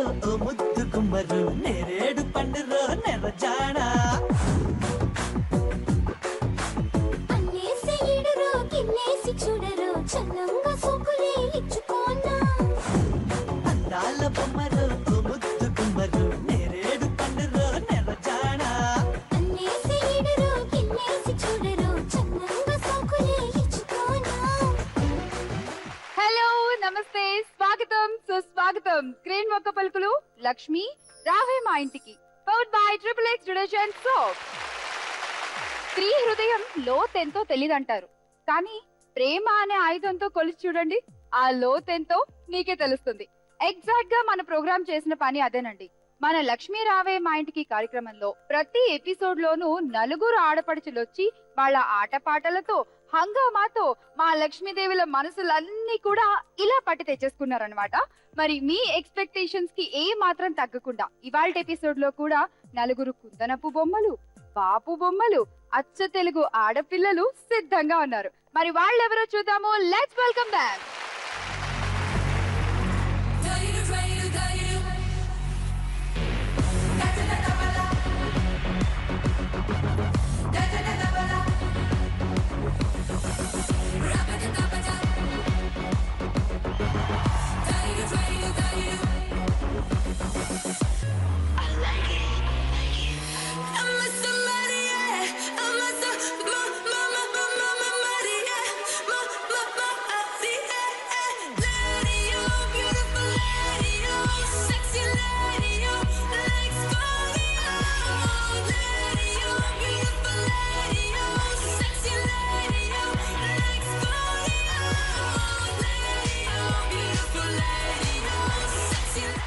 ఓ ముద్దు గుమ్మరు నేరేడు పండురో నెరజాడా అన్నేసి ఈడురో కిన్నేసి చూడరో చల్లంగా సోకులే ఇచ్చుకోనా అందాల బొమ్మరు ఓ ముద్దు గుమ్మరు నేరేడు పండురో నెరజాడా అన్నేసి ఈడురో కిన్నేసి చూడరో చల్లంగా సోకులే ఇచ్చుకోనా. హలో నమస్తే స్వాగతం సుస్వాగతం క్రేన్ మొక్క పలుకులు Lakshmi Raave Maa Intiki powered by XXX detergent soap. స్త్రీ హృదయం లోతెంతో తెలియదంటారు, కానీ ప్రేమ అనే ఆయుధంతో కొలిచి చూడండి, ఆ లోతెంతో నీకే తెలుస్తుంది. ఎగ్జాక్ట్ గా మన ప్రోగ్రామ్ చేసిన పని అదేనండి. మన లక్ష్మీ రావే మా ఇంటికి కార్యక్రమంలో ప్రతి ఎపిసోడ్ లోనూ నలుగురు ఆడపడుచులు వచ్చి వాళ్ళ ఆటపాటలతో హంగామాతో మా లక్ష్మీదేవుల మనసులన్నీ కూడా ఇలా పట్టి తెచ్చేసుకున్నారనమాట. మరి మీ ఎక్స్పెక్టేషన్స్ కి ఏ మాత్రం తగ్గకుండా ఇవాళ ఎపిసోడ్ లో కూడా నలుగురు కుందనపు బొమ్మలు, బాపు బొమ్మలు, అచ్చ తెలుగు ఆడపిల్లలు సిద్ధంగా ఉన్నారు. మరి వాళ్ళెవరో చూద్దాము. Let's welcome them.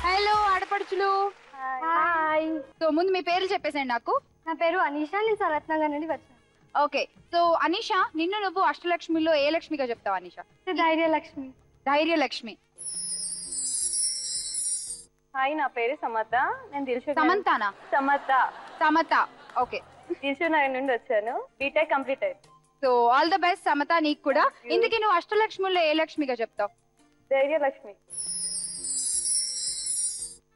హలో ఆడపడుచులు. హాయ్, సో ముందు మీ పేర్లు చెప్పేసండి నాకు. నా పేరు అనీషా, నేను సరత్నగర్ నుండి వచ్చాను. ఓకే, సో అనీషా, నిన్ను నువ్వు అష్టలక్ష్మిలో ఏ లక్ష్మిగా చెప్తావు అనీషా? ధైర్యలక్ష్మి. ధైర్యలక్ష్మి. హాయ్, నా పేరు సమత. నేను దిల్షుక్ సమంతానా? సమత. ఓకే, దిల్షుక్ నగర్ నుండి వచ్చాను. బీటెక్ కంప్లీట్ అయింది. So all the best Samatha నీకు కూడా. ఇందుకే నువ్వు అష్టలక్ష్మిలో ఏ లక్ష్మిగా చెప్తావు? ధైర్యలక్ష్మి.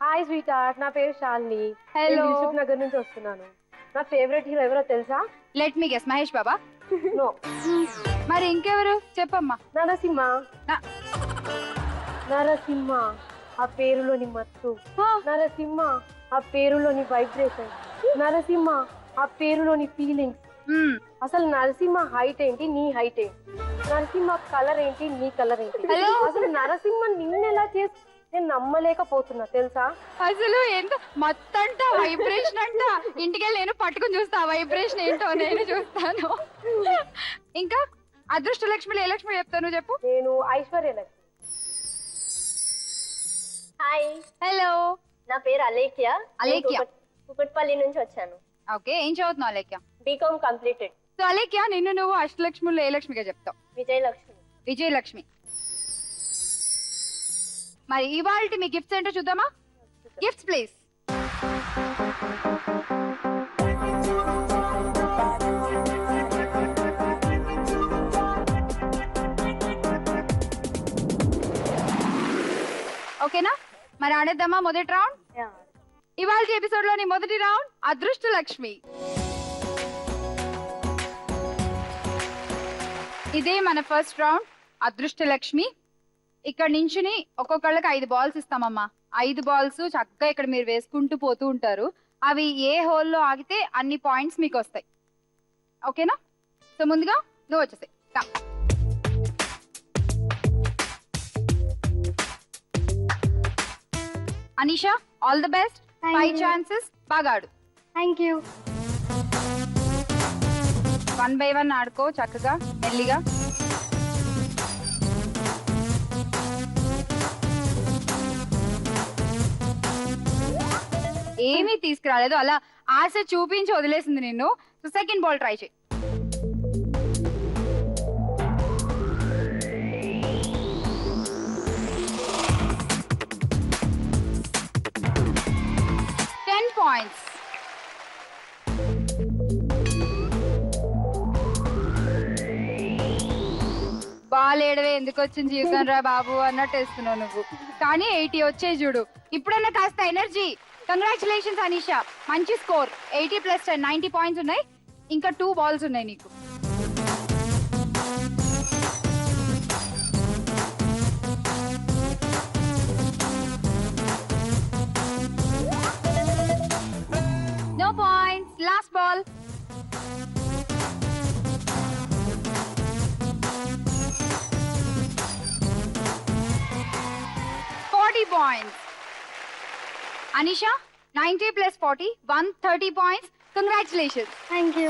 హాయ్ స్వీట్ హార్ట్, నా పేరు శాలిని. హలో. దిల్సుఖ్ నగర్ నుంచి వస్తున్నాను. నా ఫేవరెట్ హీరో ఎవరో తెలుసా? లెట్ మీ గెస్, మహేష్ బాబా? నో, మరి ఇంకెవరు చెప్పమ్మా. నరసింహ. నా- నరసింహ ఆ పేరులోని మత్తు, నరసింహ ఆ పేరులోని వైబ్రేషన్, నరసింహ ఆ పేరులోని ఫీలింగ్స్. మ్మ్. అసలు నరసింహ హైట్ ఏంటి, నీ హైట్ ఏంటి? నరసింహ కలర్ ఏంటి, నీ కలర్ ఏంటి? హలో. అసలు నరసింహ నిన్నెలా చేసి నేను నమ్మలేకపోతున్నా తెలుసా? అసలు ఎంత మొత్తంట వైబ్రేషన్ అంట. ఇంటికెళ్ళి నేను పట్టుకుని చూస్తా వైబ్రేషన్ ఏంటో, నేను చూస్తాను. ఇంకా అదృష్ట లక్ష్మిలో ఏ లక్ష్మి చెప్తాను చెప్పు. నేను ఐశ్వర్య లక్ష్మి. Hi, hello. నా పేరు అలేఖ్య. అలేఖ్య. కుకట్పల్లి నుంచి వచ్చాను. ఓకే, ఏం చదువుతున్నావు Alekhya? BCom completed. So Alekhya, నిన్ను నువ్వు అష్టలక్ష్మిలో ఏ లక్ష్మిగా చెప్తావు? విజయలక్ష్మి. విజయలక్ష్మి. మరి ఇవాళ మీ గిఫ్ట్స్ ఏంటో చూద్దామా? Gifts please. ఓకేనా? మరి ఆడేద్దామా మొదటి రౌండ్? ఇవాళ ఎపిసోడ్ లోని మొదటి రౌండ్ అదృష్ట లక్ష్మి. ఇదే మన ఫస్ట్ రౌండ్ అదృష్ట లక్ష్మి. ఇక్కడ నుంచి ఒక్కొక్కళ్ళకి 5 బాల్స్ ఇస్తామమ్మా. 5 బాల్స్ చక్కగా ఇక్కడ మీరు వేసుకుంటూ పోతూ ఉంటారు. అవి ఏ హోల్లో ఆగితే అన్ని పాయింట్స్ మీకు వస్తాయి. ఓకేనా? సో ముందుగా నువ్వు వచ్చేసాయి. Anisha, all the best. 5 chances, బాగా ఆడు. Thank you. 1 by 1 ఆడుకో చక్కగా, మెల్లిగా. ఏమీ తీసుకురాలేదు, అలా ఆశ చూపించి వదిలేసింది నిన్ను. సో సెకండ్ బాల్ ట్రై చేయి. points. బాల్ ఏడవే ఎందుకు వచ్చింది జీవితం రా బాబు అన్నట్టు వేస్తున్నావు నువ్వు. కానీ 80 వచ్చాయి చూడు. ఇప్పుడన్నా కాస్త ఎనర్జీ. కంగ్రాచులేషన్స్ అనీషా, మంచి స్కోర్. 80 + 10 90 పాయింట్స్ ఉన్నాయి. ఇంకా 2 బాల్స్ ఉన్నాయి నీకు. No points. Last ball. Points. Anisha, 90 + 40, 130 points. Congratulations. Thank you.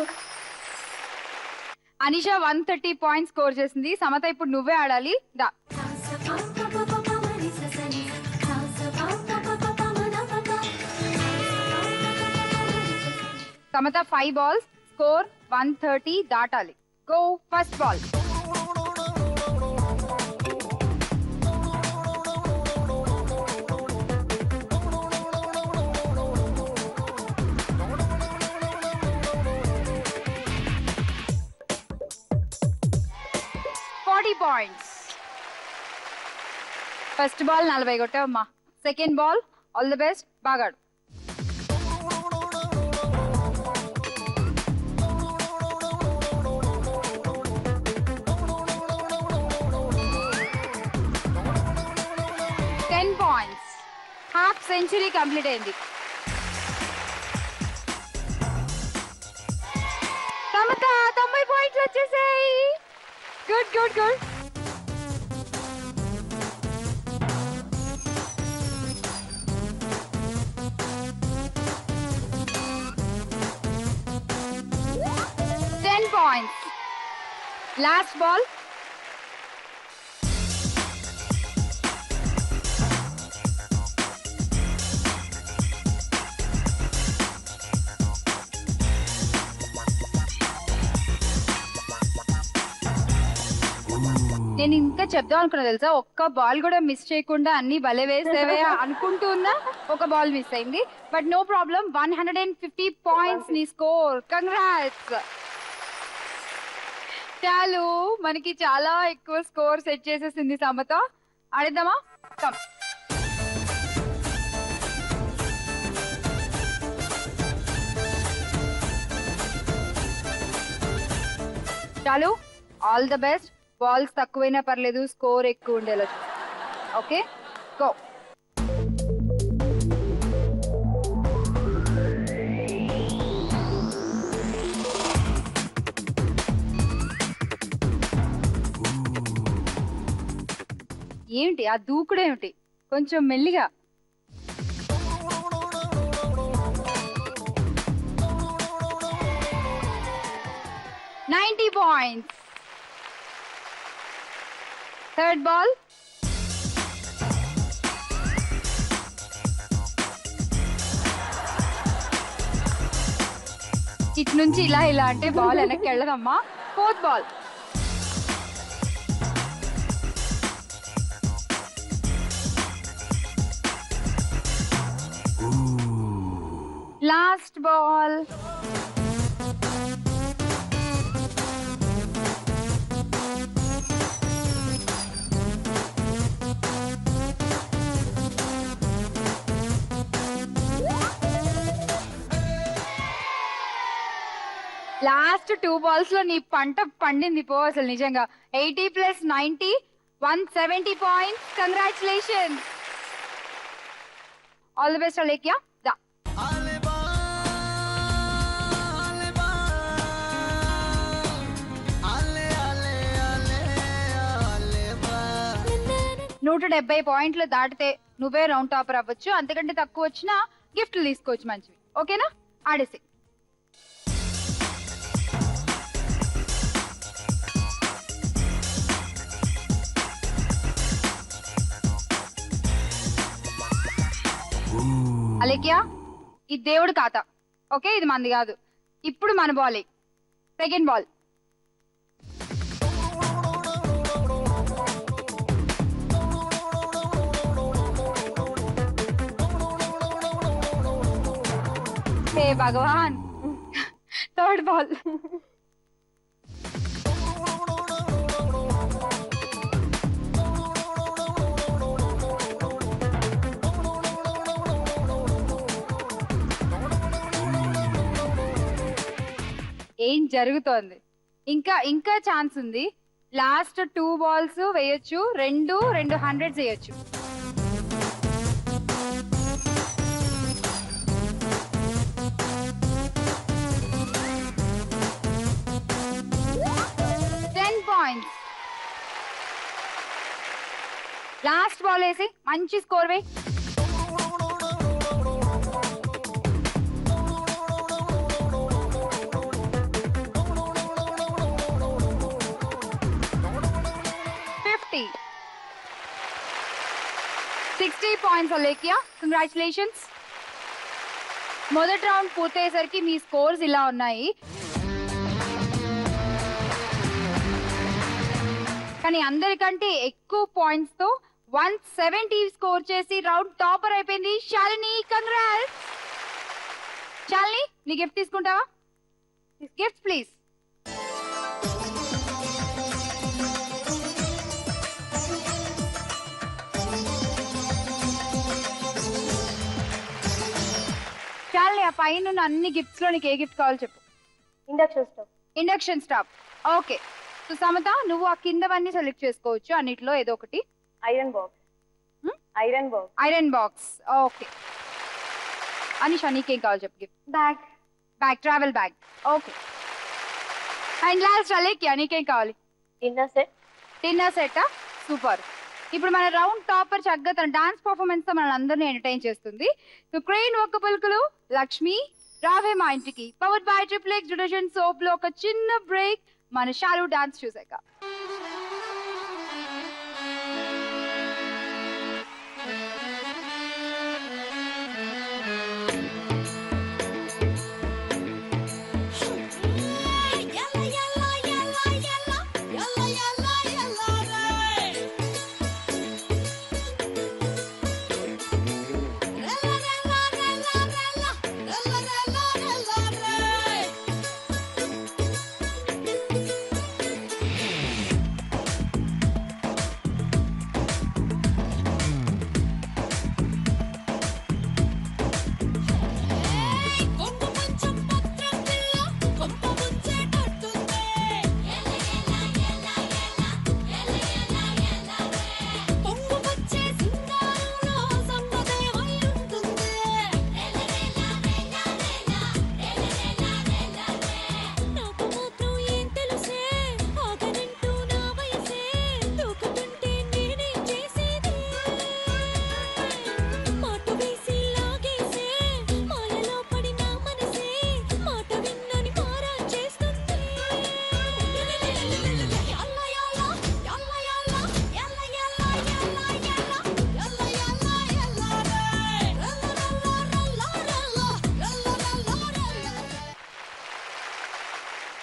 Anisha 130 points score చేసింది. సమత ఇప్పుడు నువ్వే ఆడాలి. దా. సమత 5 balls, score 130 దాటాలి. Go first ball. Points. First ball 40 కొట్టావమ్మా. Second ball all the best. బాగాడు. points. Half century complete అయింది. Samata 90 points వచ్చేసాయి. Good good good. points. Last ball. నేను ఇంకా చెప్దాం అనుకున్నా తెలుసా, ఒక్క బాల్ కూడా మిస్ చేయకుండా అన్ని భలే వేసేవే అనుకుంటున్నా. ఒక బాల్ మిస్ అయింది. But no problem. 150 పాయింట్స్ నీ స్కోర్. కంగ్రాట్స్. చాలు, మనకి చాలా ఎక్కువ స్కోర్ సెట్ చేసేసింది సమత. ఆడిద్దామా? కమ్. చాలు, ఆల్ ద బెస్ట్. బాల్స్ తక్కువైనా పర్లేదు, స్కోర్ ఎక్కువ ఉండేలా. Okay, go. ఏమిటి ఆ దూకుడేమిటి? కొంచెం మెల్లిగా. points. Third ball. ఇటు నుంచి ఇలా ఇలా అంటే బాల్ వెనక్కి వెళ్ళదమ్మా. Fourth ball. Last ball. Last 2 balls లో నీ పంట పండింది పో అసలు నిజంగా. 80 + 90 170 points. Congratulations. All the best Alekhya. దా. నూట 70 పాయింట్లు దాటితే నువ్వే రౌండ్ టాపర్ అవ్వచ్చు. అంతకంటే తక్కువ వచ్చినా గిఫ్ట్లు తీసుకోవచ్చు మంచివి. ఓకేనా? ఆడేసి. అలేఖ్య, ఇది దేవుడు ఖాతా. ఓకే, ఇది మంది కాదు. ఇప్పుడు మన బాలే. Second ball. హే భగవాన్. Third ball. ఏం జరుగుతోంది? ఇంకా ఇంకా ఛాన్స్ ఉంది. లాస్ట్ 2 balls వేయొచ్చు, రెండు 100s వేయొచ్చు. points. లాస్ట్ బాల్ వేసి మంచి స్కోర్ వే. $60 points అలేఖ్య. కంగ్రాచులేషన్స్. మొదటి రౌండ్ పూర్తయ్యేసరికి మీ స్కోర్స్ ఇలా ఉన్నాయి. కానీ అందరికంటే ఎక్కువ పాయింట్స్ తో 170 స్కోర్ చేసి రౌండ్ టాపర్ అయిపోయింది శాలిని. కంగ్రాట్స్ శాలిని. నీ గిఫ్ట్ తీసుకుంటావా? Gift please. శాలిని, ఆ పైన అన్ని గిఫ్ట్స్ లో నీకు ఏ గిఫ్ట్ కావాలో చెప్పు. Induction stove. Okay. So Samata, నువ్వు ఆ కిందవన్నీ సెలెక్ట్ చేసుకోవచ్చు అన్నిట్లో ఏదో ఒకటి. Iron box. Iron box. Okay. Anisha, నీకేం కావాలి చెప్పు gift. Bag, travel bag. Okay. And last Alekhya, నీకేం కావాలి? Dinner set. సూపర్. ఇప్పుడు మన రౌండ్ టాపర్ చక్కగా తన డాన్స్ పర్ఫార్మెన్స్ తో మన అందరినీ ఎంటర్టైన్ చేస్తుంది. సో క్రెయిన్ ఒక్క పలుకులు Lakshmi Raave Maa Intiki powered by XXX detergent soap లో ఒక చిన్న బ్రేక్. మన షాలు డాన్స్ చూసాక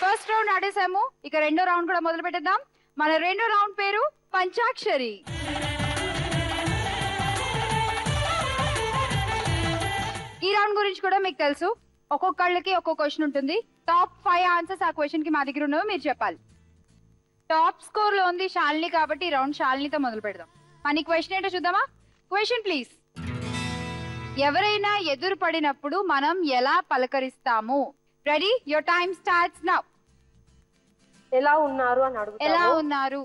ఫస్ట్ రౌండ్ ఆడేసాము. ఇక రెండో రౌండ్ కూడా మొదలు పెట్టేద్దాం. మన రెండో రౌండ్ పేరు పంచాక్షరి. ఈ రౌండ్ గురించి కూడా మీకు తెలుసు. ఒక్కొక్కళ్ళకి ఒక్కొక్క క్వశ్చన్ ఉంటుంది. టాప్ 5 ఆన్సర్స్ ఆ క్వశ్చన్ కి మా దగ్గర ఉన్నవి మీరు చెప్పాలి. టాప్ స్కోర్ లో ఉంది శాలిని కాబట్టి ఈ రౌండ్ శాలినితో మొదలు పెడదాం. మన క్వశ్చన్ ఏంటో చూద్దామా? Question please. ఎవరైనా ఎదురు పడినప్పుడు మనం ఎలా పలకరిస్తాము? Ready? Your time starts now. ఎలా ఉన్నారు అని అడుగుతాము. ఎలా ఉన్నారు,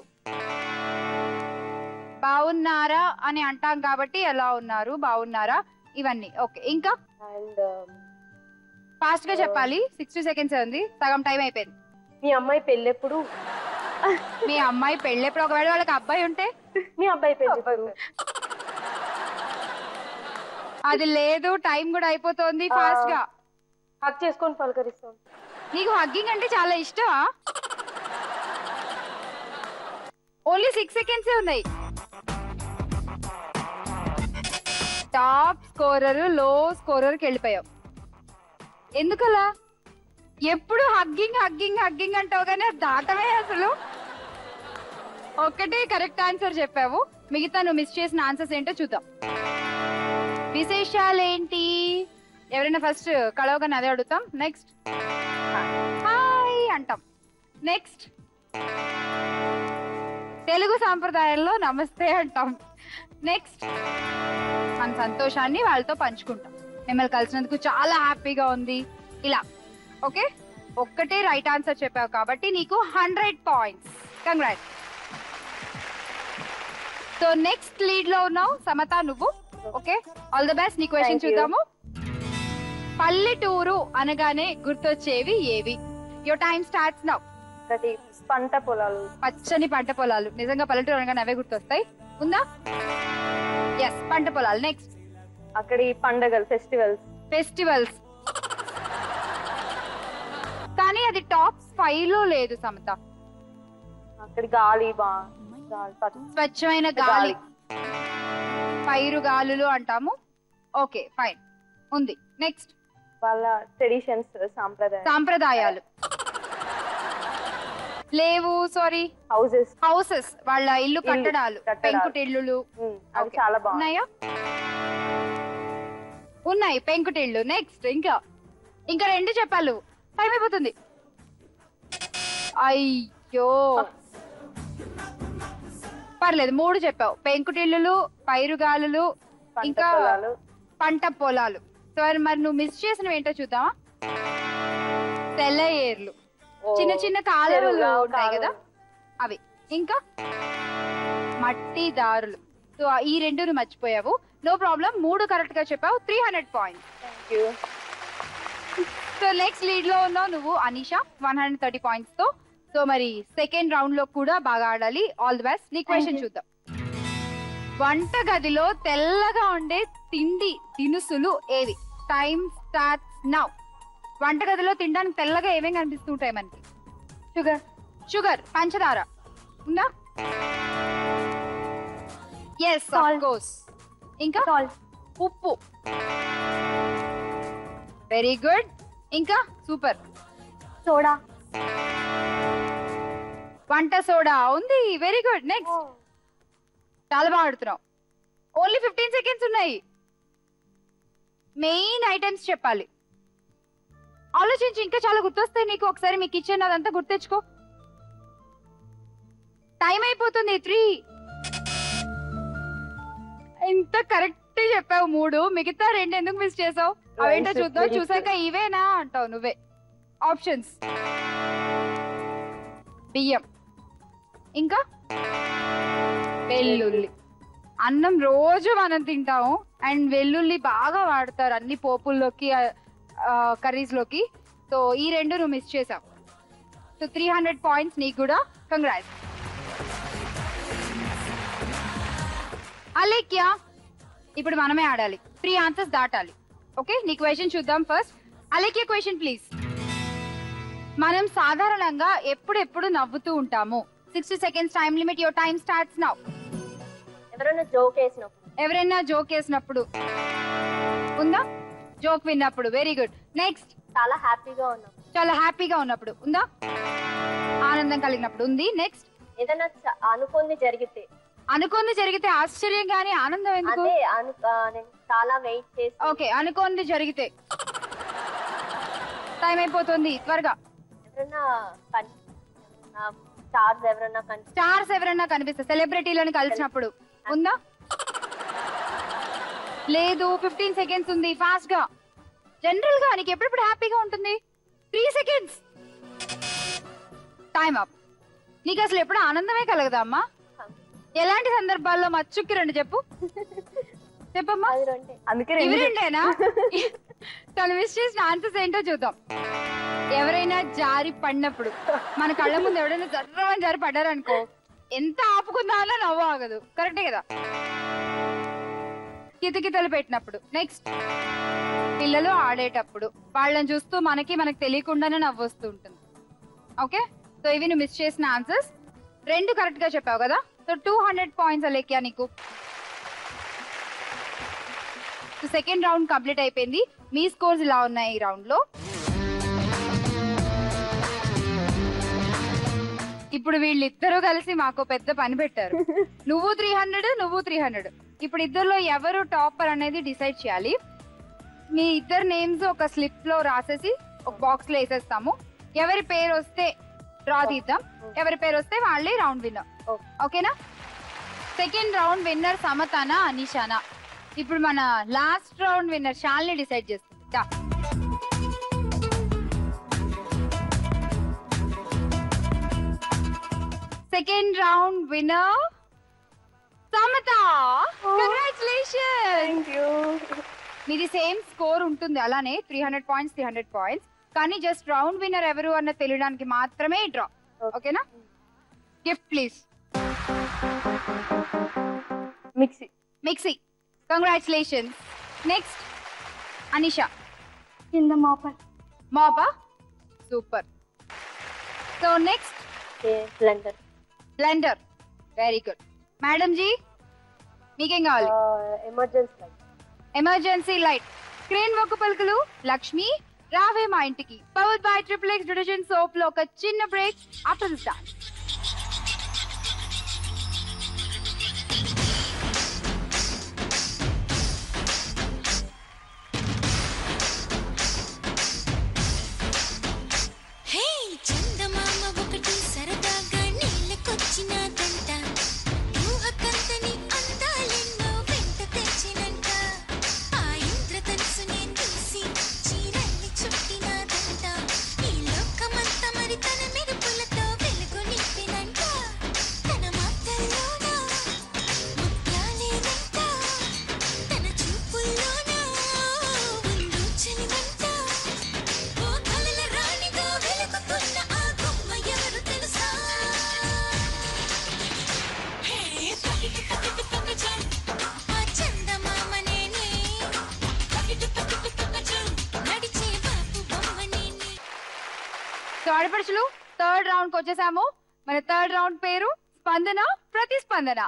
బాగున్నారా అని అంటాం కాబట్టి ఎలా ఉన్నారు, బాగున్నారా, ఇవన్నీ. ఓకే. ఇంకా అండ్ ఫాస్ట్ గా చెప్పాలి. 60 seconds ఉంది. సగం టైం అయిపోయింది. మీ అమ్మాయి పెళ్ళెప్పుడు? మీ అమ్మాయి పెళ్ళెప్పుడు? ఒకవేళ వాళ్ళకి అబ్బాయి ఉంటే మీ అబ్బాయి పెళ్ళెప్పుడు? అది లేదు. టైం కూడా అయిపోతుంది. ఫాస్ట్ గా హక్ చేసుకొని పలకరిస్తాం. నీకు హగ్గింగ్ అంటే చాలా ఇష్టమా? ఓన్లీ 6 seconds ఉన్నాయి. టాప్ స్కోరర్ లో స్కోరర్ కి వెళ్ళిపోయావు. ఎందుకలా? ఎప్పుడు హగ్గింగ్ హగ్గింగ్ హగ్గింగ్ అంటావు కానీ అది దాటమే అసలు. ఒక్కటే కరెక్ట్ ఆన్సర్ చెప్పావు. మిగతా నువ్వు మిస్ చేసిన ఆన్సర్స్ ఏంటో చూద్దాం. విశేషాలు ఏంటి? ఎవరైనా ఫస్ట్ కలవగానే అదే అడుగుతాం. నెక్స్ట్ హాయ్ అంటాం. నెక్స్ట్ తెలుగు సాంప్రదాయంలో నమస్తే అంటాం. నెక్స్ట్ మన సంతోషాన్ని వాళ్ళతో పంచుకుంటాం. మిమ్మల్ని కలిసినందుకు చాలా హ్యాపీగా ఉంది ఇలా. ఓకే. ఒక్కటే రైట్ ఆన్సర్ చెప్పావు కాబట్టి నీకు 100 points. Congrats. So next lead లో ఉన్నావు సమత నువ్వు. Okay, all the best. నీ క్వశ్చన్ Thank you. చూద్దాము. పల్లెటూరు అనగానే గుర్తొచ్చేవి ఏవి? Your time starts now. ఒకటి పంట పొలాలు. పచ్చని పంట పొలాలు. నిజంగా పల్లెటూరు అనగానే అవే గుర్తొస్తాయి. ఉందా? ఎస్, పంట పొలాలు. నెక్స్ట్ అక్కడి పండగలు, ఫెస్టివల్స్. ఫెస్టివల్స్. కానీ అది టాప్ 5 లో లేదు సమత. అక్కడి గాలి స్వచ్ఛమైన గాలి, పైరు గాలులు అంటాము. ఓకే, ఫైన్, ఉంది. నెక్స్ట్ వాళ్ళ ట్రెడిషన్స్, సాంప్రదాయాలు లేవు. సారీ, హౌసెస్, వాళ్ళ ఇల్లు కట్టడాలు, పెంకుటిల్లులు. అవి చాలా బాగున్నాయి. ఉన్నాయా? ఉన్నాయి పెంకుటిల్లు. నెక్స్ట్ ఇంకా 2 చెప్పాలి. టైం అయిపోతుంది. అయ్యో, పర్లేదు, 3 చెప్పావు. పెంకుటిల్లులు, పైరుగాలులు, ఇంకా పంట పొలాలు. సో మరి నువ్వు మిస్ చేసినవి ఏంటో చూద్దామా? తెల్లయేర్లు, చిన్న చిన్న కాలువలు ఉంటాయి కదా అవి. ఇంకా మట్టి దారులు. సో ఈ 2 నువ్వు మర్చిపోయావు. నో ప్రాబ్లం, 3 కరెక్ట్ గా చెప్పావు. 300 పాయింట్స్. సో నెక్స్ట్ లీడ్ లో ఉన్నావు నువ్వు అనీషా 130 పాయింట్స్ తో. సో మరి సెకండ్ రౌండ్ లో కూడా బాగా ఆడాలి. All the best. నీ క్వశ్చన్ చూద్దాం. వంట గదిలో తెల్లగా ఉండే తిండి దినుసులు ఏవి? Time starts now. వంట గదిలో తినడానికి తెల్లగా ఏమేమి కనిపిస్తుంటాయి మనకి? షుగర్, పంచదార. ఉందా? Yes, of course. ఇంకా ఉప్పు. Very good. ఇంకా సూపర్. సోడా. వంట సోడా ఉంది. Very good. నెక్స్ట్. చాలా బాగా ఆడుతున్నావు. ఓన్లీ 15 సెకండ్స్ ఉన్నాయి. మెయిన్ ఐటమ్స్ చెప్పాలి. ఆలోచించి, ఇంకా చాలా గుర్తొస్తాయి నీకు. ఒకసారి మీ కిచెన్ అదంతా గుర్తెచ్చుకో. టైం అయిపోతుంది. 3. ఇంత కరెక్ట్ చెప్పావు. 3. మిగతా 2 ఎందుకు మిస్ చేసావు? అవేంటో చూద్దాం. చూసాక ఇవేనా అంటావు నువ్వే. ఆప్షన్స్: బియ్యం, ఇంకా వెల్లుల్లి. అన్నం రోజు మనం తింటాము అండ్ వెల్లుల్లి బాగా వాడతారు అన్ని పోపుల్లోకి, కర్రీస్ లోకి. సో ఈ 2 నువ్వు మిస్ చేసావు. సో 300 పాయింట్స్ నీకు కూడా. కంగ్రాట్స్. అలేఖ్య, ఇప్పుడు మనమే ఆడాలి. 3 ఆన్సర్స్ దాటాలి. ఓకే, నీ క్వశ్చన్ చూద్దాం ఫస్ట్. Alekhya question please. మనం సాధారణంగా ఎప్పుడు నవ్వుతూ ఉంటాము? 60 seconds time limit. Your time starts now. ఎవరైనా జోక్ వేసినప్పుడు. ఉందా? జోక్ విన్నప్పుడు. Very good. నెక్స్ట్. చాలా హ్యాపీగా ఉన్నప్పుడు. ఉందా? ఆనందం కలిగినప్పుడు. ఉంది. నెక్స్ట్. ఏదైనా అనుకోని జరిగితే ఆశ్చర్యం గానీ ఆనందం ఎందుకు? చాలా వెయిట్ చేసి. ఓకే, అనుకోని జరిగితే. టైం అయిపోతుంది, త్వరగా. స్టార్స్ ఎవరన్నా కనిపిస్తే, సెలబ్రిటీలను కలిసినప్పుడు. ఉందా? లేదు. 15 సెకండ్స్ ఉంది. ఫాస్ట్ గా. జనరల్ గా నీకు ఎప్పుడెప్పుడు హ్యాపీగా ఉంటుంది? 3 సెకండ్స్. Time up. నీకు అసలు ఎప్పుడు ఆనందమే కలగదా అమ్మా? ఎలాంటి సందర్భాల్లో? మచ్చుక్కి 2 చెప్పు. చెప్పమ్మా. ఇవి 2ఏనా? తను మిస్ చేసిన ఆన్సర్స్ ఏంటో చూద్దాం. ఎవరైనా జారి పడినప్పుడు, మన కళ్ళ ముందు ఎవరైనా జర్రమని జారి పడ్డారనుకో, ఎంత ఆపుకుందాలో నవ్వు ఆగదు. కరెక్టే కదా? కితకితలు పెట్టినప్పుడు. నెక్స్ట్. పిల్లలు ఆడేటప్పుడు వాళ్ళని చూస్తూ మనకి తెలియకుండానే నవ్వు వస్తూ ఉంటుంది. ఓకే, సో ఇవి నువ్వు మిస్ చేసిన ఆన్సర్స్. 2 కరెక్ట్ గా చెప్పావు కదా. సో 200 పాయింట్స్ అలేఖ్య నీకు. సెకండ్ రౌండ్ కంప్లీట్ అయిపోయింది. మీ స్కోర్స్ ఇలా ఉన్నాయి ఈ రౌండ్ లో. ఇప్పుడు వీళ్ళిద్దరూ కలిసి మాకు పెద్ద పని పెట్టారు. నువ్వు 300, నువ్వు 300. ఇప్పుడు ఇద్దరులో ఎవరు టాపర్ అనేది డిసైడ్ చేయాలి. మీ ఇద్దరు నేమ్స్ ఒక స్లిప్ లో రాసేసి ఒక బాక్స్ లో వేసేస్తాము. ఎవరి పేరు వస్తే డ్రా తీద్దాం. ఎవరి పేరు వస్తే వాళ్ళే రౌండ్ విన్నర్. ఓకేనా? సెకండ్ రౌండ్ విన్నర్ సమతానా, అనీషానా? ఇప్పుడు మన last round winner Shalini decide చేస్తుంది. Second round winner Samata. Congratulation. Thank you. మీది సేమ్ స్కోర్ ఉంటుంది అలానే 300 పాయింట్స్ 300 పాయింట్స్, కానీ జస్ట్ రౌండ్ విన్నర్ ఎవరు అన్న తెలియడానికి మాత్రమే డ్రా. ఓకేనా? Gift please. Mixie. Mixie. Congratulations. Next Anisha. కింద మోపల్. మాపా. Super. So next blender. Blender. Very good. Madam ji మీకేం కావాలి? Emergency light. Emergency light. Crane మొక్క పలుకులు Lakshmi Raave Maa Intiki. Powered by triple X detergent soap లో ఒక చిన్న బ్రేక్ ఆఫ్టర్ దిస్ డాన్స్. హే చందమామ ఒకటి సరదాగా నీళ్ళకొచ్చినాదంట, ఊహకందని అందాలెన్నో వెంట తెచ్చినంట, ఆ ఇంద్రధనుసునే తీసి చీరల్ని చుట్టినాదంట, ఈ లోకమంతా మరి తన మెరుపులతో వెలుగు నింపినంట, తన మాటల్లోన ముత్యాలేనంట, తన చూపుల్లోన ఉండు చలిమంట, ఓ కలల రాణిగా వెలుగుతున్న ఆ బొమ్మ ఎవరు తెలుసా? హే పకిటి పకిటి పకచం, ఆ చందమామ నేనే, పకిటి పకిటి పకచం, నడిచే బాపు బొమ్మ నేనే. సో ఆడపడుచులు థర్డ్ రౌండ్ కి వచ్చేసాము. మన థర్డ్ రౌండ్ పేరు స్పందన ప్రతిస్పందన.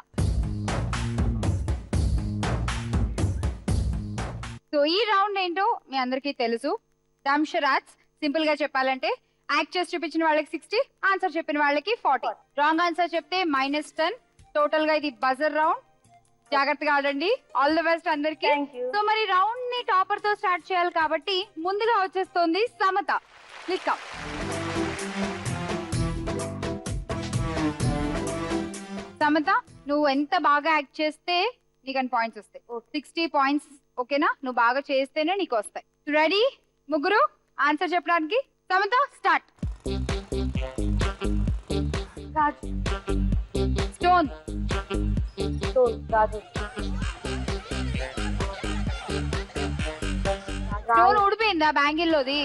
సో ఈ రౌండ్ ఏంటో మీ అందరికీ తెలుసు. దంషరాజ్. సింపుల్ గా చెప్పాలంటే యాక్ట్ చేసి చూపించిన వాళ్ళకి 60, ఆన్సర్ చెప్పిన వాళ్ళకి 40. రాంగ్ ఆన్సర్ చెప్తే -10. టోటల్ గా ఇది బజర్ రౌండ్. జాగ్రత్తగా ఆడండి. ఆల్ ది బెస్ట్ అందరికి. Thank you. సో మరి రౌండ్ ని టాపర్ తో స్టార్ట్ చేయాలి కాబట్టి ముందుగా వచ్చేస్తుంది సమత. Please come. సమత, నువ్వు ఎంత బాగా యాక్ట్ చేస్తే నీకు అని పాయింట్స్ వస్తాయి. 60 పాయింట్స్. ఓకేనా? నువ్వు బాగా చేస్తేనే నీకు వస్తాయి. రెడీ ముగ్గురు ఆన్సర్ చెప్పడానికి? Samata start. Raju. Stone. Raju. Stone ఊడిపోయిందా బ్యాంగిల్లోది?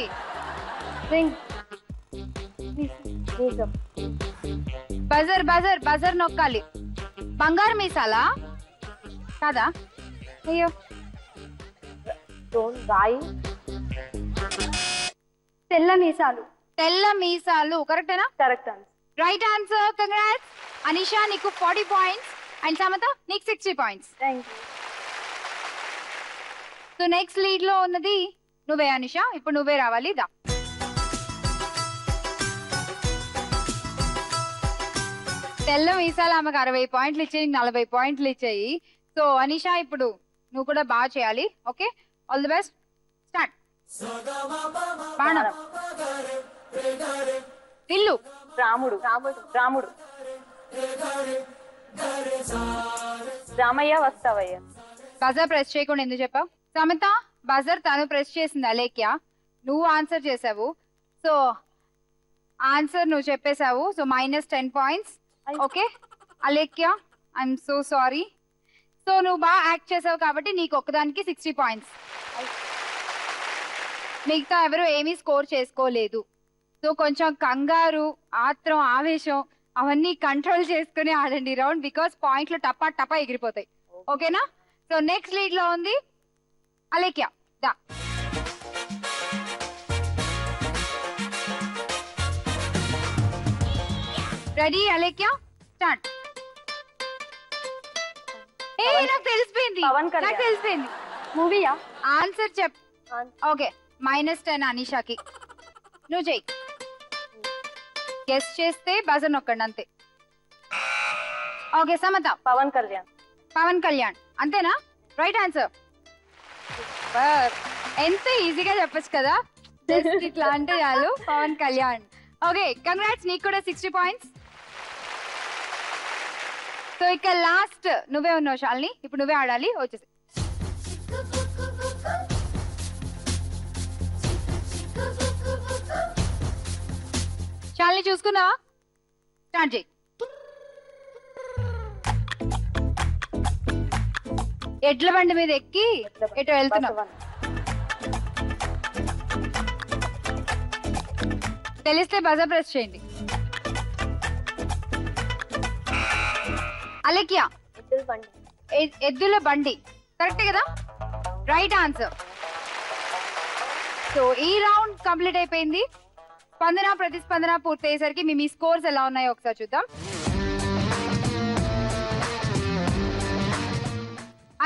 రింగ్. మీసం. బజర్ బజర్ బజర్ నొక్కాలి. బంగారు మీసాలా? కాదా? అయ్యో. స్టోన్. రాయి. తెల్ల మీసాలు. తెల్ల మీసాలు. కరెక్టేనా? Correct answer. Right answer. Congrats. Anisha నీకు 40 పాయింట్స్ అండ్ సమత నీకు 60 points. Thank you. So next lead లో ఉన్నది నువ్వే అనిషా. ఇప్పుడు నువ్వే రావాలి. దా. తెల్ల మీసాలు ఆమెకు 60 పాయింట్లు ఇచ్చాయి, 40 పాయింట్లు ఇచ్చాయి. సో అనిషా ఇప్పుడు నువ్వు కూడా బాగా చేయాలి. Okay, all the best. Start. బాణం. ఇల్లు. రాముడు. రాముడు. రాముడు. రామయ్య వస్తావయ్య. బజర్ ప్రెస్ చేయకుండా ఎందుకు చెప్పావు? సమత బజర్ తను ప్రెస్ చేసింది, అలేఖ్య నువ్వు ఆన్సర్ చేసావు. సో ఆన్సర్ నువ్వు చెప్పేశావు. So -10 points. Okay Alekhya, I'm so sorry. So నువ్వు బాగా యాక్ట్ చేసావు కాబట్టి నీకు ఒక్కదానికి 60 పాయింట్స్. మిగతా ఎవరు ఏమీ స్కోర్ చేసుకోలేదు. సో కొంచెం కంగారు, ఆత్రం, ఆవేశం అవన్నీ కంట్రోల్ చేసుకుని ఆడండి రౌండ్, బికాస్ పాయింట్లు టపా టపా ఎగిరిపోతాయి. ఓకేనా? సో నెక్స్ట్ లీడ్ లో ఉంది అలేఖ్య. దా. రెడీ అలేఖ్య? స్టార్ట్. ఏ నాకు తెలిసిపోయింది, పవన్ కళ్యాణ్. నాకు తెలిసిపోయింది. మూవీయా? ఆన్సర్ చెప్. ఓకే -10 అనిషాకి. నువ్వు చెయ్యి. గెస్ చేస్తే బజర్ నొక్కండి అంతే. ఓకే సమత. పవన్ కళ్యాణ్. పవన్ కళ్యాణ్ అంతేనా? Right answer. ఎంత ఈజీగా చెప్పచ్చు కదా, జస్ట్ ఇట్లా అంటే చాలు. పవన్ కళ్యాణ్. ఓకే కంగ్రాట్స్, నీకు కూడా 60 పాయింట్స్. సో ఇక లాస్ట్ నువ్వే ఉన్నావు శాలిని, ఇప్పుడు నువ్వే ఆడాలి. వచ్చేసి శాలిని చూసుకున్నావా? స్టార్ట్ చేయి. ఎడ్ల బండి మీద ఎక్కి ఎటు వెళ్తున్నావు? తెలిస్తే బజర్ ప్రెస్ చేయండి. అలెక్యా, ఎద్దుల బండి కరెక్ట్ కదా? Right answer. సో ఈ రౌండ్ కంప్లీట్ అయిపోయింది. స్పందన ప్రతిస్పందన పూర్తయ్యేసరికి మీ స్కోర్స్ ఎలా ఉన్నాయో ఒకసారి చూద్దాం.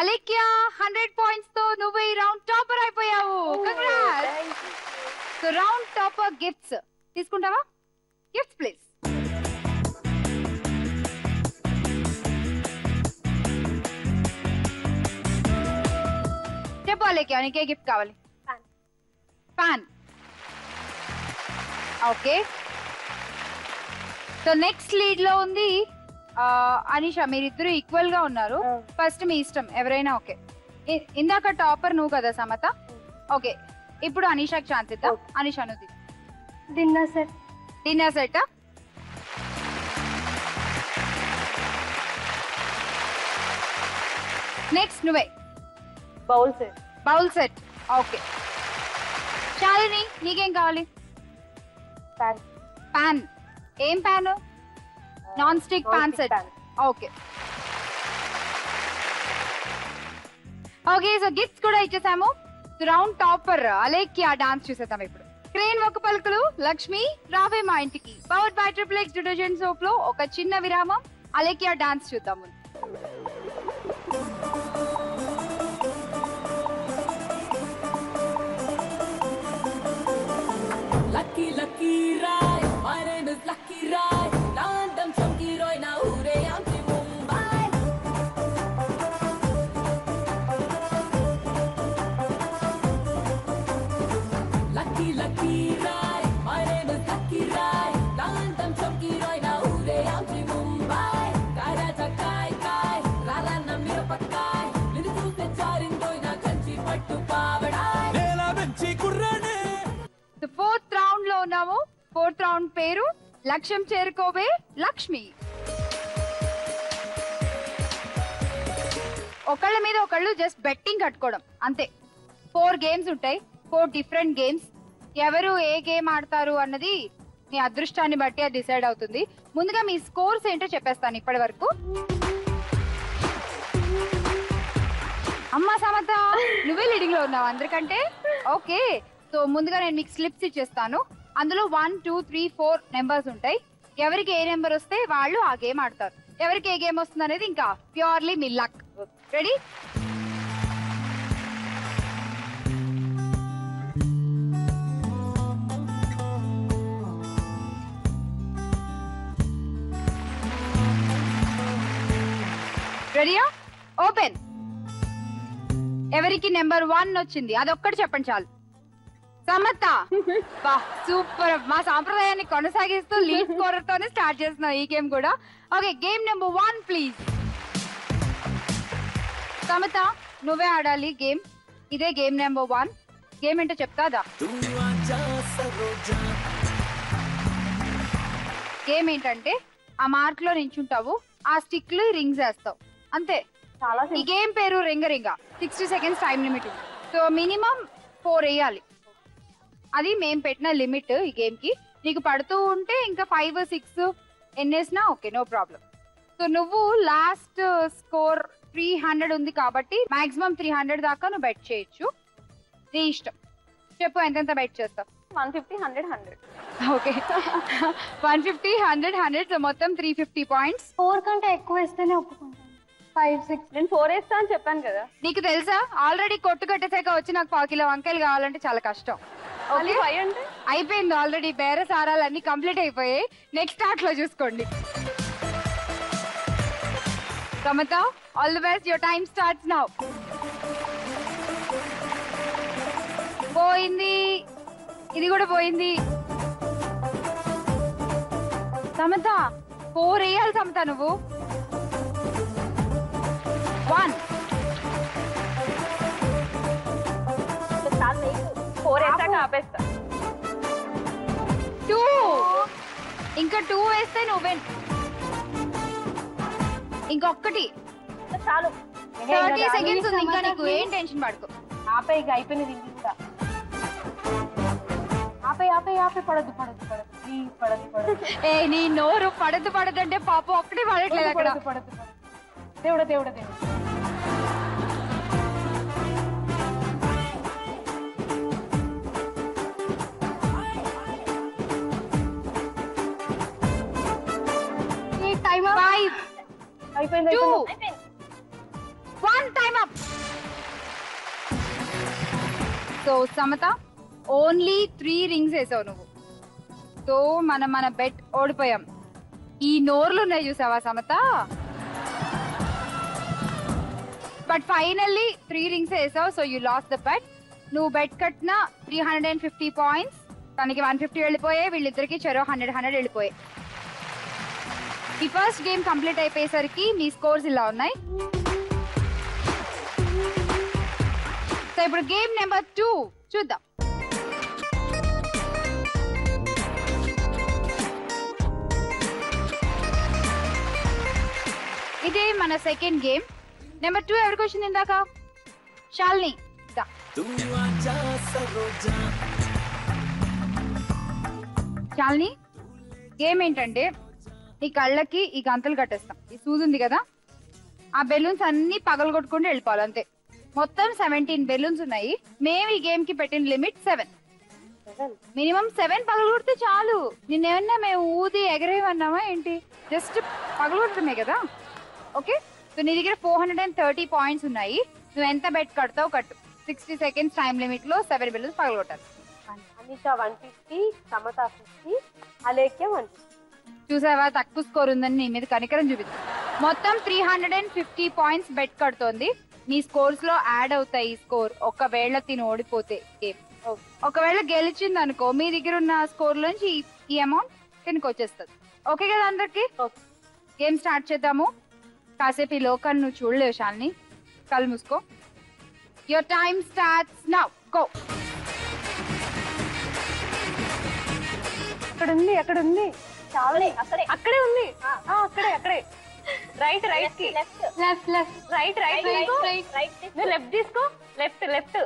అలెక్యా 100 పాయింట్స్ తో నువ్వు ఈ రౌండ్ టాపర్ అయిపోయావు. Congrats. So round topper gifts తీసుకుంటావా? Gifts please. చెప్పు అలెక్యా, నీకే గిఫ్ట్ కావాలి? Fan. Okay. So next lead లో ఉంది అనిషా. మీరిద్దరు ఈక్వల్ గా ఉన్నారు. ఫస్ట్ మీ ఇష్టం ఎవరైనా ఓకే. ఇందాక టాపర్ నువ్వు కదా సమత. ఓకే, ఇప్పుడు అనిషాకి ఛాన్స్ ఇద్దాం. అనిషా నువ్వు dinner set. Dinner set. Next నువ్వే. Bowl set. Bowl set. Okay. Shalini నీకేం కావాలి? పాన్. ఏం pan? Non stick pan set. Okay. Okay, so gifts కూడా ఇచ్చేసాము. రౌండ్ టాపర్ అలేఖ్య డాన్స్ చూసేద్దాం ఇప్పుడు. క్రేన్ ఒక పలుకులు Lakshmi Raave Maa Intiki powered by triple X detergent soap లో ఒక చిన్న విరామం. అలేఖ్య డాన్స్ చూద్దాము. Lucky, lucky ride. My name is Lucky Ride. Nandam chunky roy na ure amti Mumbai. Lucky, lucky ride. My name is Lucky Ride. Nandam chunky roy na ure amti Mumbai. Kaya chakai kai, rala na mira pakai. Lidu se charin doi na kanchi pattu pavadai. Nela benchi kurrane. Fourth round లో ఉన్నాము. Fourth round పేరు లక్ష్యం చేరుకోవే లక్ష్మి. ఒకళ్ళ మీద ఒకళ్ళు just betting కట్టుకోవడం అంతే. 4 games ఉంటాయి, 4 డిఫరెంట్ గేమ్స్. ఎవరు ఏ గేమ్ ఆడతారు అన్నది మీ అదృష్టాన్ని బట్టి అది డిసైడ్ అవుతుంది. ముందుగా మీ స్కోర్స్ ఏంటో చెప్పేస్తాను ఇప్పటి వరకు. అమ్మా సమత, నువ్వే లీడింగ్ లో ఉన్నావు అందరికంటే. ఓకే, సో ముందుగా నేను మీకు స్లిప్స్ ఇచ్చేస్తాను. అందులో 1, 2, 3, 4 నెంబర్స్ ఉంటాయి. ఎవరికి ఏ నెంబర్ వస్తే వాళ్ళు ఆ గేమ్ ఆడతారు. ఎవరికి ఏ గేమ్ వస్తుంది అనేది ఇంకా ప్యూర్లీ మీ లక్. రెడీ? రెడీయా? ఓపెన్. ఎవరికి నెంబర్ 1 వచ్చింది అదొక్కటి చెప్పండి చాలు. సమత, సూపర్. మా సాంప్రదాయాన్ని కొనసాగిస్తూ లీడ్ స్కోరర్ తోనే స్టార్ట్ చేస్తున్నాం ఈ గేమ్ కూడా. Okay, game number 1 please. Samata, నువ్వే ఆడాలి గేమ్. ఇదే గేమ్ నెంబర్ 1. గేమ్ ఏంటో చెప్తాదా? గేమ్ ఏంటంటే ఆ మార్క్ లో నించుంటావు, ఆ స్టిక్ లో రింగ్స్ వేస్తావు అంతే. ఈ గేమ్ పేరు రింగ. 60 seconds time limit. So minimum 4 వేయాలి. అది మేము పెట్టిన లిమిట్ ఈ గేమ్ కి. నీకు పడుతూ ఉంటే ఇంకా 5, 6 ఎన్నేసినా ఓకే, నో ప్రాబ్లం. సో నువ్వు లాస్ట్ స్కోర్ 300 ఉంది కాబట్టి మాక్సిమం 300 దాకా నువ్వు బెట్ చేయొచ్చు. నీ ఇష్టం. చెప్పు ఎంతెంత బెట్ చేస్తావు? 150, 100, 100. ఓకే. 150, 100, 100. సో మొత్తం 350 పాయింట్స్. 4 కంటే ఎక్కువ వేస్తేనే ఒప్పుకుంటాను. 5, 6. నేను 4 వేస్తా అని చెప్పాను కదా. నీకు తెలుసా ఆల్రెడీ కొట్టు కట్టేసాక వచ్చి నాకు 1 కిలో వంకాయలు కావాలంటే చాలా కష్టం. ఓకే, 5 అంటే అయిపోయింది ఆల్రెడీ. బేరసారాలు అన్ని కంప్లీట్ అయిపోయాయి. నెక్స్ట్ స్టార్ట్ లో చూసుకోండి. Samata, all the best. Your time starts now. పోయింది, ఇది కూడా పోయింది. సమత 4 వేయాలి. సమత నువ్వు 1. 4 వేసాక ఆపేస్తా. 2. ఇంకా 2 వేస్తే నువ్వే. ఇంకొకటి చాలు. 30 సెకండ్స్ ఉంది ఇంకా నీకు, ఏం టెన్షన్ పడుకో. ఆపే, ఇక అయిపోయినది ఇది కూడా. ఆపే ఆపే ఆపే, పడదు పడదు పడదు ప్లీజ్, పడదు పడదు. ఏ నీ నోరు పడదు అంటే పాపం ఒక్కటే పడట్లేదు అక్కడ. పడదు పడదు పడదు. దేవుడా దేవుడా దేవుడా. టైమ్ 5 అయిపోయింది 2 అయిపోయింది. 1 time up. So Samata only 3 rings వేసావు నువ్వు. సో మన బెట్ ఓడిపోయాం. ఈ నోర్లు ఉన్నాయి చూసావా సమత. బట్ ఫైనల్లీ 3 రింగ్స్ వేసావు, so you lost the bet. నువ్వు బెట్ కట్టిన 350 పాయింట్స్, తనకి 150 వెళ్ళిపోయాయి, వీళ్ళిద్దరికి చెరో 100 వెళ్ళిపోయాయి. ఈ ఫస్ట్ గేమ్ కంప్లీట్ అయిపోయేసరికి మీ స్కోర్స్ ఇలా ఉన్నాయి. సో ఇప్పుడు గేమ్ నెంబర్ 2 చూద్దాం. ఇదే మన సెకండ్ గేమ్. నెంబర్ 2 ఎవరికి వచ్చింది ఇందాక? శాలిని. శాలిని, గేమ్ ఏంటంటే నీ కళ్ళకి ఈ గంతలు కట్టేస్తాం. ఈ సూది ఉంది కదా, ఆ బెలూన్స్ అన్ని పగలగొట్టుకుంటూ వెళ్ళిపోవాలి అంతే. మొత్తం 17 బెలూన్స్ ఉన్నాయి. మేము ఈ గేమ్ కి పెట్టిన లిమిట్ 7. మినిమం 7 పగలగొడితే చాలు. నిన్నేమన్నా మేము ఊది ఎగరేమన్నామా ఏంటి? జస్ట్ పగలగొట్టడమే కదా. ఓకే, సో నీ దగ్గర 430 పాయింట్స్ ఉన్నాయి. నువ్వు ఎంత బెట్ కడతావు కట్టు. 60 సెకండ్స్ టైం లిమిట్ లో 7 బెలూన్స్ పగలగొట్టాలి. అనిష 150, సమత 50, అలేఖ్య 150. చూసావా, తక్కువ స్కోర్ ఉందని నీ మీద కనికరం చూపిస్తుంది. మొత్తం 350 పాయింట్స్ బెట్ కడుతోంది. నీ స్కోర్స్ లో యాడ్ అవుతాయి ఈ స్కోర్. ఒకవేళ తిని ఓడిపోతే గేమ్, ఒకవేళ గెలిచింది అనుకో, మీ దగ్గర ఉన్న స్కోర్ నుంచి ఈ అమౌంట్ తినకి వచ్చేస్తుంది. ఓకే కదా అందరికి? గేమ్ స్టార్ట్ చేద్దాము. కాసేపు ఈ లోకాన్ని నువ్వు చూడలేవు శాలిని, కళ్ళు మూసుకో. Your time starts now, go. అక్కడ ఉంది, అక్కడ ఉంది. చాలే అక్కడే అక్కడే ఉంది. అక్కడే అక్కడే. రైట్ రైట్ కి, left left right right right. నువ్వు లెఫ్ట్ తీసుకో. Left left.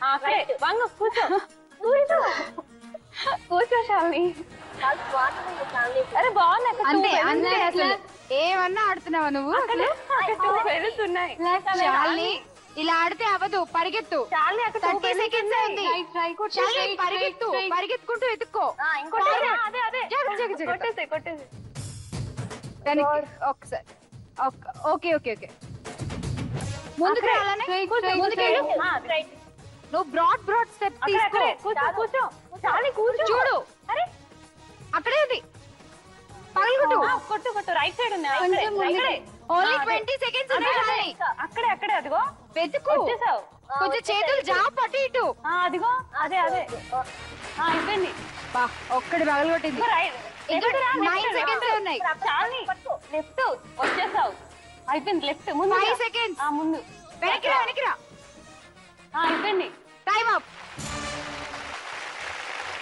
అక్కడే వంగ కూర్చో. కూర్చో కూర్చో శాలిని. అరే బాగుంది. అంతే అంతే, అసలు ఏమన్నా ఆడుతున్నావా నువ్వు? అసలు వెళ్తున్నాయి. శాలిని, ఇలా ఆడితే అవ్వదు, పరిగెత్తు. 30 సెకండ్స్ ఉంది. శాలిని, పరిగెత్తు, పరిగెత్తుకుంటూ ఎత్తుక్కో. కొట్టేసి కొట్టేసి. ఒకసారి ఓకే ఓకే ఓకే, ముందుకు రావాలని. ముందుకెళ్ళు. నువ్వు బ్రాడ్ స్టెప్ తీసుకో. కూర్చో కూర్చో. శాలిని కూర్చో. చూడు, అరే అక్కడే ఉంది. పగలగొట్టు. కొట్టు కొట్టు. రైట్ సైడ్ ఉంది. ఓన్లీ 20 సెకండ్స్ ఉంది శాలిని. అక్కడే అక్కడే. అదిగో వెతుకు. వచ్చేసావు. కొంచెం చేతులు జాబ్ పట్టు ఇటు. అదిగో అదే అదే. అయిపోయింది. బా, ఒక్కడి పగలగొట్టింది. ఇంకా 9 సెకండ్స్ ఉన్నాయి. శాలిని లెఫ్ట్ వచ్చేసావు. అయిపోయింది. లెఫ్ట్ ముందు. 5 సెకండ్స్. ముందు. వెనక్కిరా వెనక్కిరా. అయిపోయింది. Time up.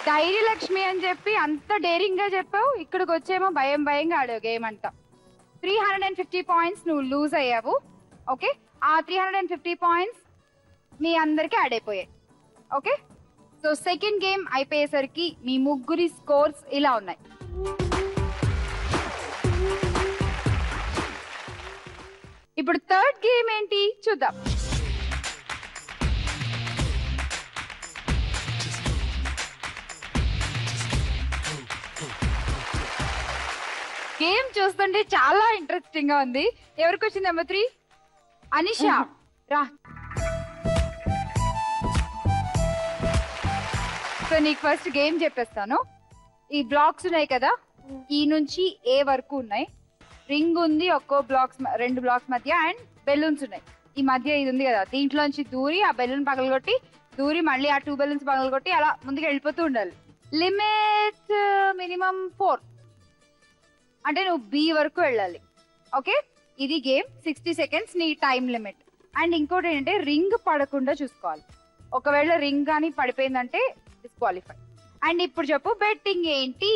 ధైర్య లక్ష్మి అని చెప్పి అంత డేరింగ్ గా చెప్పావు, ఇక్కడికి వచ్చేమో భయంగా ఆడావు గేమ్ అంతా. 350 పాయింట్స్ నువ్వు లూజ్ అయ్యావు. ఓకే, ఆ 350 పాయింట్స్ మీ అందరికి యాడ్ అయిపోయాయి. ఓకే, సో సెకండ్ గేమ్ అయిపోయేసరికి మీ ముగ్గురి స్కోర్స్ ఇలా ఉన్నాయి. ఇప్పుడు థర్డ్ గేమ్ ఏంటి చూద్దాం. గేమ్ చూస్తుంటే చాలా ఇంట్రెస్టింగ్ గా ఉంది. ఎవరికి వచ్చింది నెంబర్ 3? అనిష రా. సో నీకు ఫస్ట్ గేమ్ చెప్పేస్తాను. ఈ బ్లాక్స్ ఉన్నాయి కదా, ఈ నుంచి ఏ వరకు ఉన్నాయి. రింగ్ ఉంది ఒక్కో బ్లాక్స్, 2 బ్లాక్స్ మధ్య, అండ్ బెలూన్స్ ఉన్నాయి ఈ మధ్య. ఇది ఉంది కదా, దీంట్లోంచి దూరి ఆ బెలూన్ పగలగొట్టి, దూరి మళ్ళీ ఆ 2 బెలూన్స్ పగలగొట్టి అలా ముందుకు వెళ్ళిపోతూ ఉండాలి. లిమిట్ మినిమం 4, అంటే నువ్వు బి వరకు వెళ్ళాలి. ఓకే, ఇది గేమ్. 60 సెకండ్స్ నీ టైం లిమిట్. అండ్ ఇంకోటి ఏంటంటే రింగ్ పడకుండా చూసుకోవాలి. ఒకవేళ రింగ్ కానీ పడిపోయిందంటే డిస్క్వాలిఫై. అండ్ ఇప్పుడు చెప్పు, బెట్టింగ్ ఏంటి?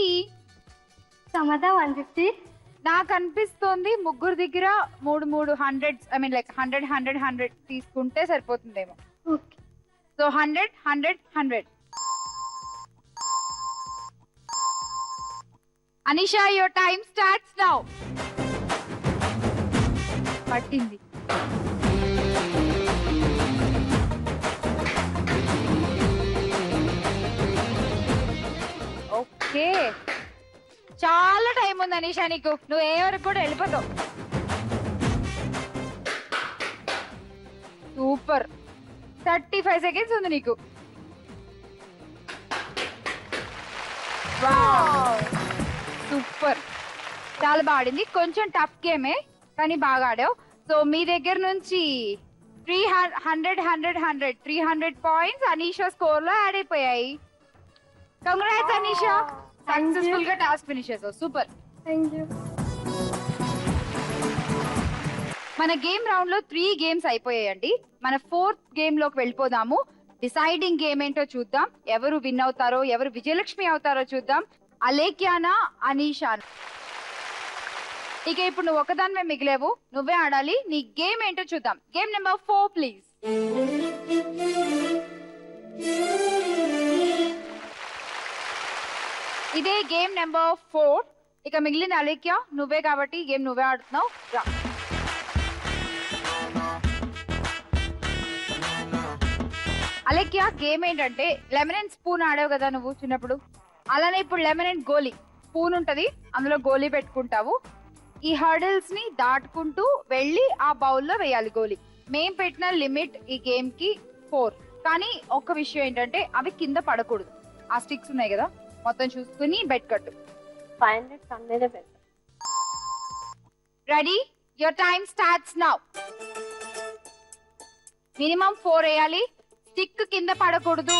సమత 150, నాకు అనిపిస్తుంది ముగ్గురు దగ్గర మూడు హండ్రెడ్స్, ఐ మీన్ లైక్ 100 తీసుకుంటే సరిపోతుందేమో. Okay. So 100. Anisha, your time starts now. పట్టింది. ఓకే, చాలా టైం ఉంది అనిషా నీకు. నువ్వు ఏ వరకు కూడా వెళ్ళిపోతావు. సూపర్. 35 సెకండ్స్ ఉంది నీకు. సూపర్, చాలా బాగా ఆడింది. కొంచెం టఫ్ గేమే కానీ బాగా ఆడావు. సో మీ దగ్గర నుంచి 300 పాయింట్స్ అనీషా స్కోర్ లో యాడ్ అయిపోయాయి. కంగ్రాట్స్ అనీషా, సక్సెస్ఫుల్ గా టాస్క్ ఫినిష్ చేసావు. సూపర్. Thank you. మన గేమ్ రౌండ్ లో 3 గేమ్స్ అయిపోయాయండి. మన 4th గేమ్ లోకి వెళ్ళిపోదాము. డిసైడింగ్ గేమ్ ఏంటో చూద్దాం. ఎవరు విన్ అవుతారో, ఎవరు విజయలక్ష్మి అవుతారో చూద్దాం. అలేఖ్యానా, అనీషా. ఇక ఇప్పుడు నువ్వు ఒకదానివే మిగిలేవు, నువ్వే ఆడాలి. నీ గేమ్ ఏంటో చూద్దాం. Game number 4 please. ఇదే గేమ్ నెంబర్ 4. ఇక మిగిలిన అలేఖ్య నువ్వే కాబట్టి గేమ్ నువ్వే ఆడుతున్నావు. రా. అలేఖ్య, గేమ్ ఏంటంటే లెమన్ అండ్ స్పూన్ ఆడావు కదా నువ్వు చిన్నప్పుడు, అలానే ఇప్పుడు లెమన్ అండ్ గోలీ. స్పూన్ ఉంటది, అందులో గోలీ పెట్టుకుంటావు. ఈ హర్డిల్స్ ని దాటుకుంటూ వెళ్ళి ఆ బౌల్లో వేయాలి గోలీ. మేం పెట్టిన లిమిట్ ఈ గేమ్ కి 4. కానీ ఒక్క విషయం ఏంటంటే అవి కింద పడకూడదు. ఆ స్టిక్స్ ఉన్నాయి కదా, మొత్తం చూసుకుని బెట్ కట్టు. 500 కమ్మేదే పెడతా. Ready? Your time starts now. Minimum 4 వేయాలి. స్టిక్ కింద పడకూడదు.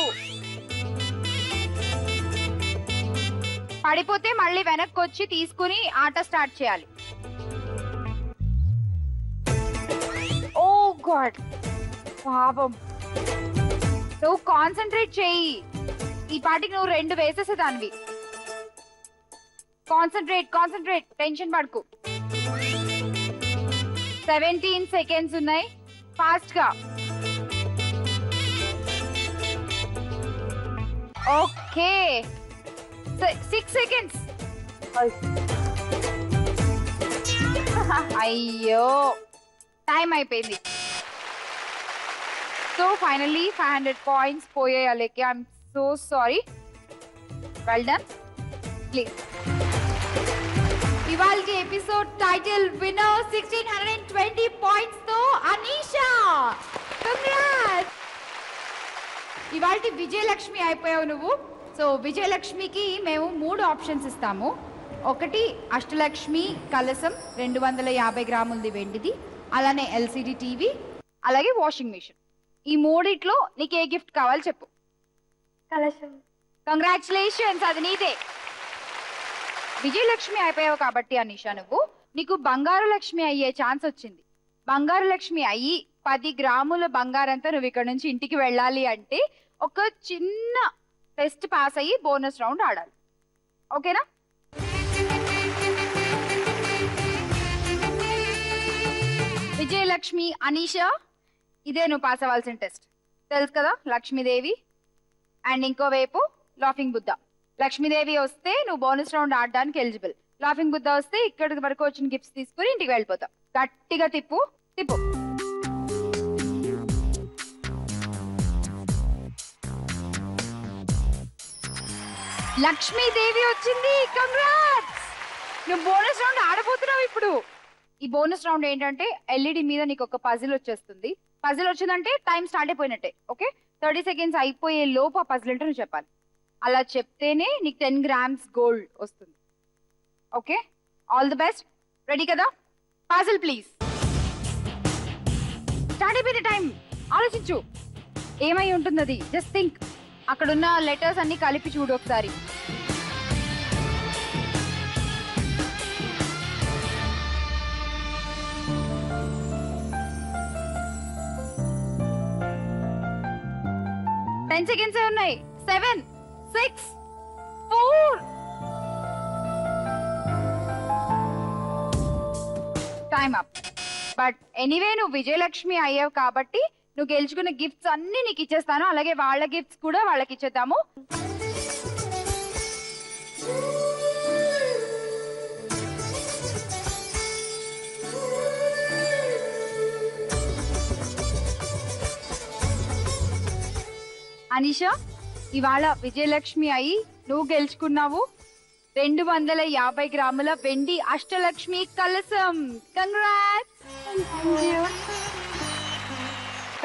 పడిపోతే మళ్ళీ వెనక్కి వచ్చి తీసుకుని ఆట స్టార్ట్ చేయాలి. ఓ గాడ్, పాపం. నువ్వు కాన్సన్ట్రేట్ చేయి. ఈ పాటికి నువ్వు 2 వేసేసేదానివి. కాన్సన్ట్రేట్, టెన్షన్ పడుకు. 17 సెకండ్స్ ఉన్నాయి. ఫాస్ట్ గా. Okay, 6 seconds. అయ్యో, టైం అయిపోయింది. సో ఫైనల్లీ 500 పాయింట్స్ పోయాయి Alekhya. I'm so sorry. Well done. Please. ఇవాల్టి ఎపిసోడ్ టైటిల్ విన్నర్ 1620 పాయింట్స్ తో అనీషా. కంగ్రాట్స్. ఇవాల్టి విజయలక్ష్మి అయిపోయావు నువ్వు. సో విజయలక్ష్మికి మేము 3 ఆప్షన్స్ ఇస్తాము. ఒకటి అష్టలక్ష్మి కలసం 250 గ్రాములది వెండిది, అలానే ఎల్సిడి టీవీ, అలాగే వాషింగ్ మిషన్. ఈ 3 నీకు ఏ గిఫ్ట్ కావాలి చెప్పు. కలశం. కంగ్రాచులేషన్స్, అది నీదే. విజయలక్ష్మి అయిపోయావు కాబట్టి అనీషా నువ్వు, నీకు బంగారు లక్ష్మి అయ్యే ఛాన్స్ వచ్చింది. బంగారు లక్ష్మి అయ్యి 10 గ్రాముల బంగారంతో నువ్వు ఇక్కడ నుంచి ఇంటికి వెళ్ళాలి అంటే ఒక చిన్న టెస్ట్ పాస్ అయ్యి బోనస్ రౌండ్ ఆడాలి. ఓకేనా? విజయలక్ష్మి, అనీషా, ఇదే నువ్వు పాస్ అవ్వాల్సిన టెస్ట్. తెలుసు కదా, లక్ష్మీదేవి అండ్ ఇంకోవైపు లాఫింగ్ బుద్ధ. లక్ష్మీదేవి వస్తే నువ్వు బోనస్ రౌండ్ ఆడడానికి ఎలిజిబుల్. లాఫింగ్ బుద్ధ వస్తే ఇక్కడి వరకు వచ్చిన గిఫ్ట్స్ తీసుకుని ఇంటికి వెళ్ళిపోతావు. గట్టిగా తిప్పు. లక్ష్మీదేవి వచ్చింది. కంగ్రాట్స్, నువ్వు బోనస్ రౌండ్ ఆడబోతున్నావు ఇప్పుడు. ఈ బోనస్ రౌండ్ ఏంటంటే ఎల్ఈడి మీద నీకు ఒక పజిల్ వచ్చేస్తుంది. పజిల్ వచ్చిందంటే టైం స్టార్ట్ అయిపోయినట్టే. ఓకే, 30 సెకండ్స్ అయిపోయే లోపు ఆ పజిల్ ఏంటో నువ్వు చెప్పాలి. అలా చెప్తేనే నీకు 10 గ్రామ్స్ గోల్డ్ వస్తుంది. Okay, all the best. Ready కదా? Puzzle please. స్టార్ట్ అయిపోయిన టైం. ఆలోచించు, ఏమై ఉంటుంది అది. Just think. అక్కడున్న లెటర్స్ అన్ని కలిపి చూడు ఒకసారి. టెన్ సెకండ్స్ ఉన్నాయి. 7, 6, 4. Time up. బట్ ఎనీవే నువ్వు విజయలక్ష్మి అయ్యావు కాబట్టి నువ్వు గెలుచుకున్న గిఫ్ట్స్ అన్ని నీకు ఇచ్చేస్తాను. అలాగే వాళ్ళ గిఫ్ట్స్ కూడా వాళ్ళకి ఇచ్చేద్దాము. అనిషా, ఇవాళ విజయలక్ష్మి అయి నువ్వు గెలుచుకున్నావు 250 గ్రాముల వెండి అష్టలక్ష్మి కలసం. కంగ్రాట్స్.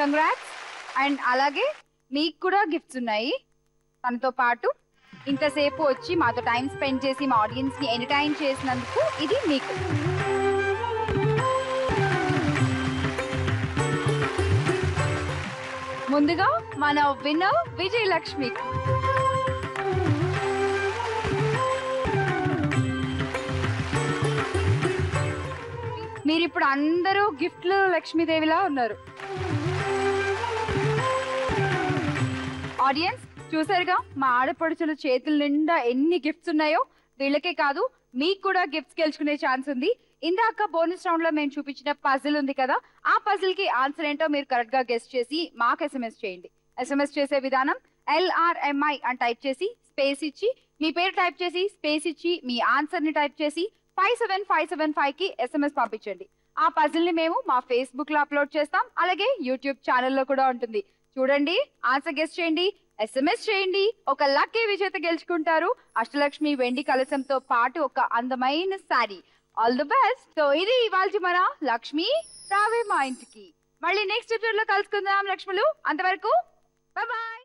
కంగ్రాట్స్. అండ్ అలాగే మీకు కూడా గిఫ్ట్స్ ఉన్నాయి. తనతో పాటు ఇంతసేపు వచ్చి మాతో టైం స్పెండ్ చేసి మా ఆడియన్స్ ని ఎంటర్టైన్ చేసినందుకు ఇది మీకు. ముందుగా మన విన్నర్ విజయలక్ష్మి. మీరిప్పుడు అందరూ గిఫ్ట్లు లక్ష్మీదేవిలా ఉన్నారు. ఆడియన్స్ చూసారుగా మా ఆడపడుచుల చేతుల నిండా ఎన్ని గిఫ్ట్స్ ఉన్నాయో. వీళ్ళకే కాదు మీకు కూడా గిఫ్ట్స్ గెలుచుకునే ఛాన్స్ ఉంది. ఇందాక బోనస్ రౌండ్ లో మేము చూపించిన పజిల్ ఉంది కదా, ఆ పజిల్ కి ఆన్సర్ ఏంటో మీరు కరెక్ట్ గా గెస్ట్ చేసి మాకు SMS చేయండి. SMS చేసే విధానం LRMI అని టైప్ చేసి స్పేస్ ఇచ్చి మీ పేరు టైప్ చేసి స్పేస్ ఇచ్చి మీ ఆన్సర్ ని టైప్ చేసి 57575 కి SMS పంపించండి. ఆ పజిల్ ని మేము మా ఫేస్బుక్ లో అప్లోడ్ చేస్తాం. అలాగే యూట్యూబ్ ఛానల్లో కూడా ఉంటుంది. చూడండి, ఆన్సర్ గెస్ట్ చేయండి, SMS చేయండి. ఒక లక్కీ విజేత గెలుచుకుంటారు అష్టలక్ష్మి వెండి కలశంతో పాటు ఒక అందమైన sari. All the best. So ఇది ఇవాళ మన లక్ష్మి రావే మా ఇంటికి. మళ్ళీ నెక్స్ట్ ఎపిసోడ్ లో కలుసుకుందాం లక్ష్ములు. అంతవరకు బాయ్ బాయ్.